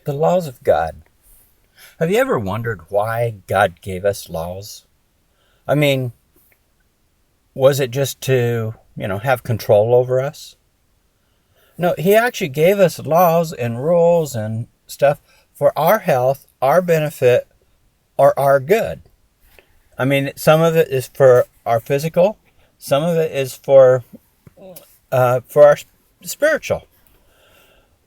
The laws of God. Have you ever wondered why God gave us laws? I mean, was it just to, have control over us? No, He actually gave us laws and rules and stuff for our health, our benefit, or our good. I mean, some of it is for our physical, some of it is for our spiritual.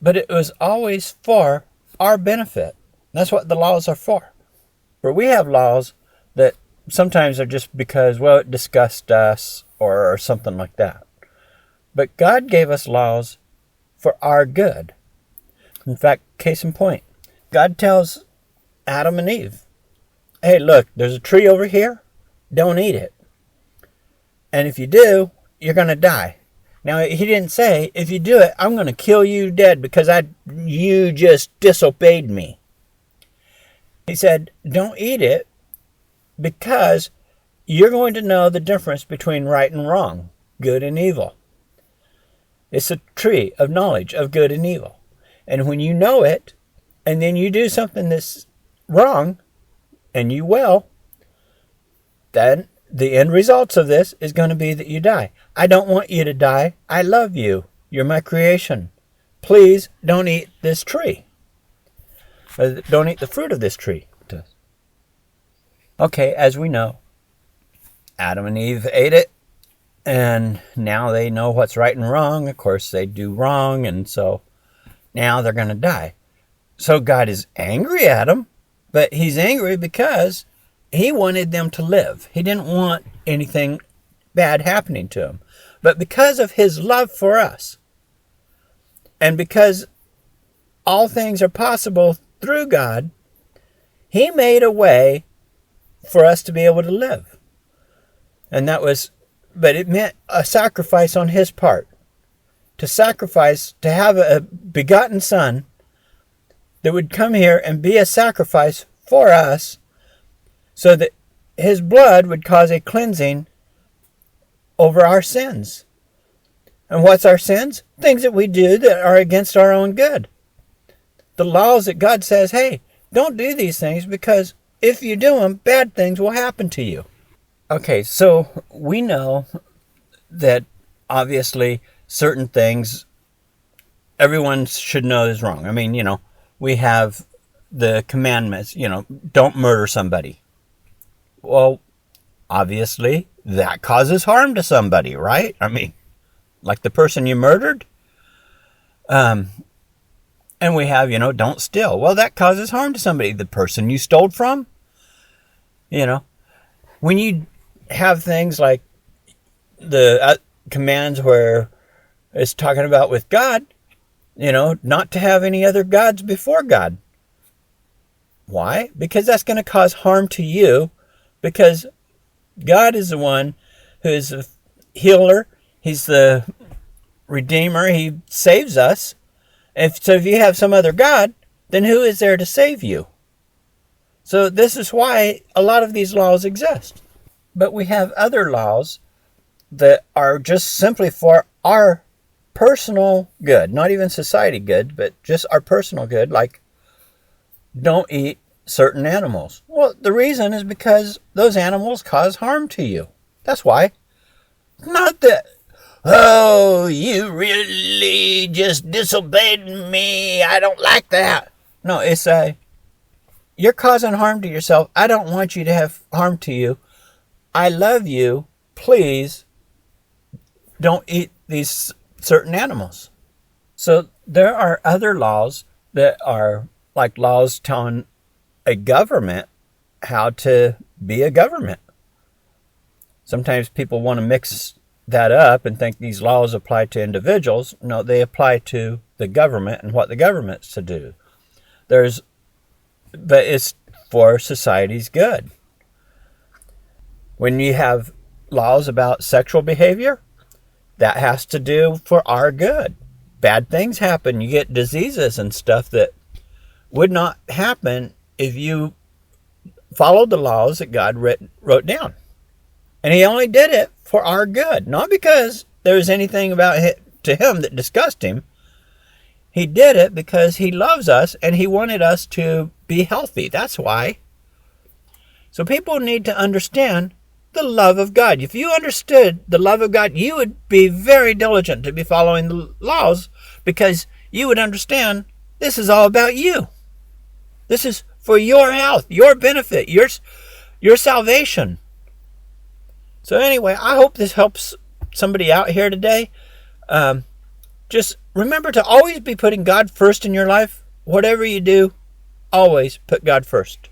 But it was always for our benefit. That's what the laws are for. But we have laws that sometimes are just because, it disgusts us or something like that. But God gave us laws for our good. In fact, case in point, God tells Adam and Eve, hey, look, there's a tree over here. Don't eat it. And if you do, you're going to die. Now, He didn't say, if you do it, I'm going to kill you dead because you just disobeyed me. He said, don't eat it because you're going to know the difference between right and wrong, good and evil. It's a tree of knowledge of good and evil. And when you know it, and then you do something that's wrong, and you will, then the end results of this is going to be that you die. I don't want you to die. I love you. You're my creation. Please don't eat this tree. Don't eat the fruit of this tree. Okay, as we know, Adam and Eve ate it, and now they know what's right and wrong. Of course, they do wrong, and so now they're going to die. So God is angry at them, but He's angry because He wanted them to live. He didn't want anything bad happening to them. But because of His love for us, and because all things are possible through God, He made a way for us to be able to live. And but it meant a sacrifice on His part. To sacrifice, to have a begotten Son that would come here and be a sacrifice for us, so that His blood would cause a cleansing over our sins. And what's our sins? Things that we do that are against our own good. The laws that God says, hey, don't do these things because if you do them, bad things will happen to you. Okay, so we know that obviously certain things everyone should know is wrong. I mean, we have the commandments, don't murder somebody. Well, obviously that causes harm to somebody, right? I mean, like the person you murdered. And we have, don't steal. Well, that causes harm to somebody. The person you stole from, when you have things like the commands where it's talking about with God, not to have any other gods before God. Why? Because that's going to cause harm to you, because God is the one who is the healer. He's the redeemer. He saves us. So if you have some other God, then who is there to save you? So this is why a lot of these laws exist. But we have other laws that are just simply for our personal good, not even society good, but just our personal good, like don't eat certain animals. Well, the reason is because those animals cause harm to you. That's why. Not that, oh, you really just disobeyed me. I don't like that. No, it's you're causing harm to yourself. I don't want you to have harm to you. I love you. Please don't eat these certain animals. So there are other laws that are like laws telling a government how to be a government. Sometimes people want to mix that up and think these laws apply to individuals. No, they apply to the government and what the government's to do. But it's for society's good. When you have laws about sexual behavior, that has to do for our good. Bad things happen. You get diseases and stuff that would not happen if you followed the laws that God wrote down. And He only did it for our good, not because there was anything about it to Him that disgusted Him. He did it because he loves us and he wanted us to be healthy. That's why. So people need to understand the love of God. If you understood the love of God, you would be very diligent to be following the laws, because you would understand this is all about you. This is for your health, your benefit, your salvation. So anyway, I hope this helps somebody out here today. Just remember to always be putting God first in your life. Whatever you do, always put God first.